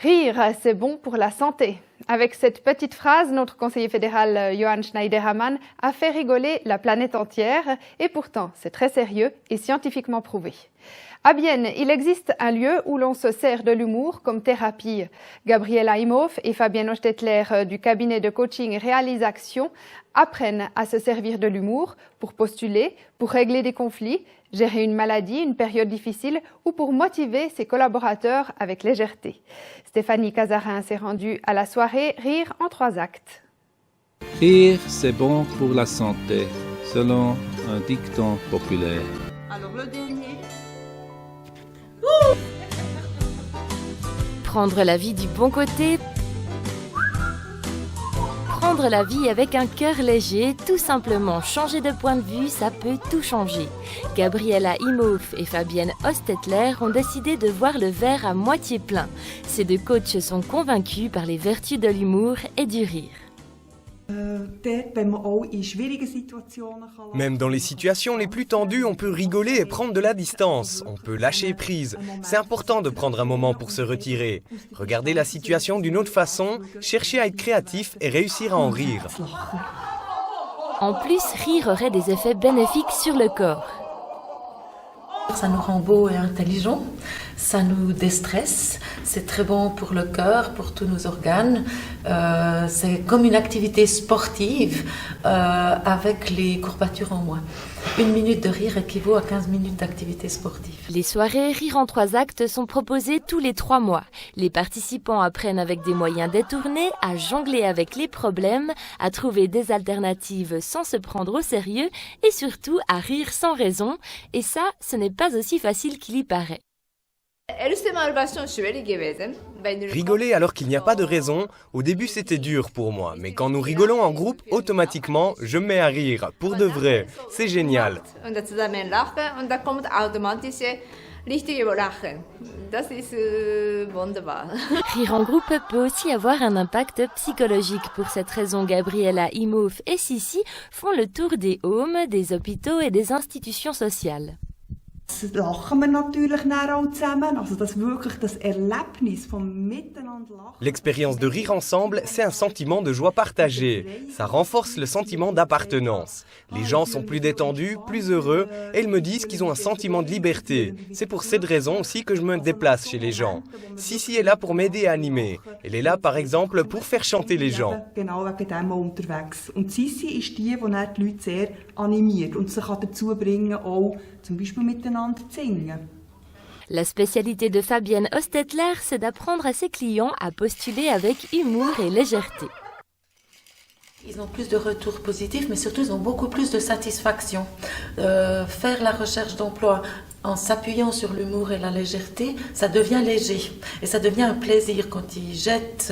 Rire, c'est bon pour la santé. Avec cette petite phrase, notre conseiller fédéral Johan Schneiderman a fait rigoler la planète entière et pourtant c'est très sérieux et scientifiquement prouvé. À Bienne, il existe un lieu où l'on se sert de l'humour comme thérapie. Gabriela Imhoff et Fabienne Ostetler du cabinet de coaching Réalise Action apprennent à se servir de l'humour pour postuler, pour régler des conflits, gérer une maladie, une période difficile ou pour motiver ses collaborateurs avec légèreté. Stéphanie Cazarin s'est rendue à la soirée Rire en 3 actes. Rire, c'est bon pour la santé, selon un dicton populaire. Alors le dernier. Prendre la vie du bon côté, prendre la vie avec un cœur léger, tout simplement changer de point de vue, ça peut tout changer. Gabriela Imhoff et Fabienne Ostetler ont décidé de voir le verre à moitié plein. Ces 2 coachs sont convaincus par les vertus de l'humour et du rire. Même dans les situations les plus tendues, on peut rigoler et prendre de la distance. On peut lâcher prise. C'est important de prendre un moment pour se retirer. Regarder la situation d'une autre façon, chercher à être créatif et réussir à en rire. En plus, rire aurait des effets bénéfiques sur le corps. Ça nous rend beaux et intelligents, ça nous déstresse, c'est très bon pour le cœur, pour tous nos organes. C'est comme une activité sportive avec les courbatures en moins. 1 minute de rire équivaut à 15 minutes d'activité sportive. Les soirées Rire en 3 actes sont proposées tous les 3 mois. Les participants apprennent avec des moyens détournés à jongler avec les problèmes, à trouver des alternatives sans se prendre au sérieux et surtout à rire sans raison. Et ça, ce n'est pas aussi facile qu'il y paraît. Rigoler alors qu'il n'y a pas de raison, au début c'était dur pour moi, mais quand nous rigolons en groupe, automatiquement, je me mets à rire, pour de vrai, c'est génial. Rire en groupe peut aussi avoir un impact psychologique. Pour cette raison, Gabriela Imhoff et Sissi font le tour des homes, des hôpitaux et des institutions sociales. L'expérience de rire ensemble, c'est un sentiment de joie partagée. Ça renforce le sentiment d'appartenance. Les gens sont plus détendus, plus heureux, et ils me disent qu'ils ont un sentiment de liberté. C'est pour cette raison aussi que je me déplace chez les gens. Sissi est là pour m'aider à animer. Elle est là par exemple pour faire chanter les gens. La spécialité de Fabienne Ostetler, c'est d'apprendre à ses clients à postuler avec humour et légèreté. Ils ont plus de retours positifs, mais surtout ils ont beaucoup plus de satisfaction. Faire la recherche d'emploi en s'appuyant sur l'humour et la légèreté, ça devient léger et ça devient un plaisir quand ils jettent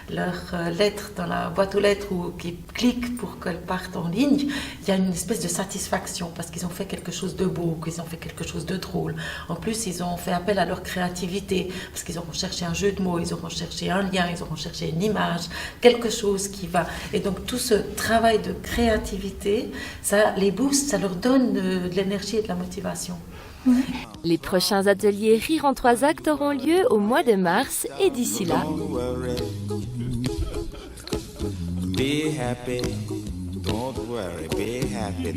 leurs lettres dans la boîte aux lettres ou qu'ils cliquent pour qu'elles partent en ligne. Il y a une espèce de satisfaction parce qu'ils ont fait quelque chose de beau, qu'ils ont fait quelque chose de drôle. En plus, ils ont fait appel à leur créativité parce qu'ils auront cherché un jeu de mots, ils auront cherché un lien, ils auront cherché une image, quelque chose qui va. Et donc tout ce travail de créativité, ça les booste, ça leur donne de l'énergie et de la motivation. Les prochains ateliers Rire en 3 actes auront lieu au mois de mars et d'ici là... Be happy, don't worry, be happy.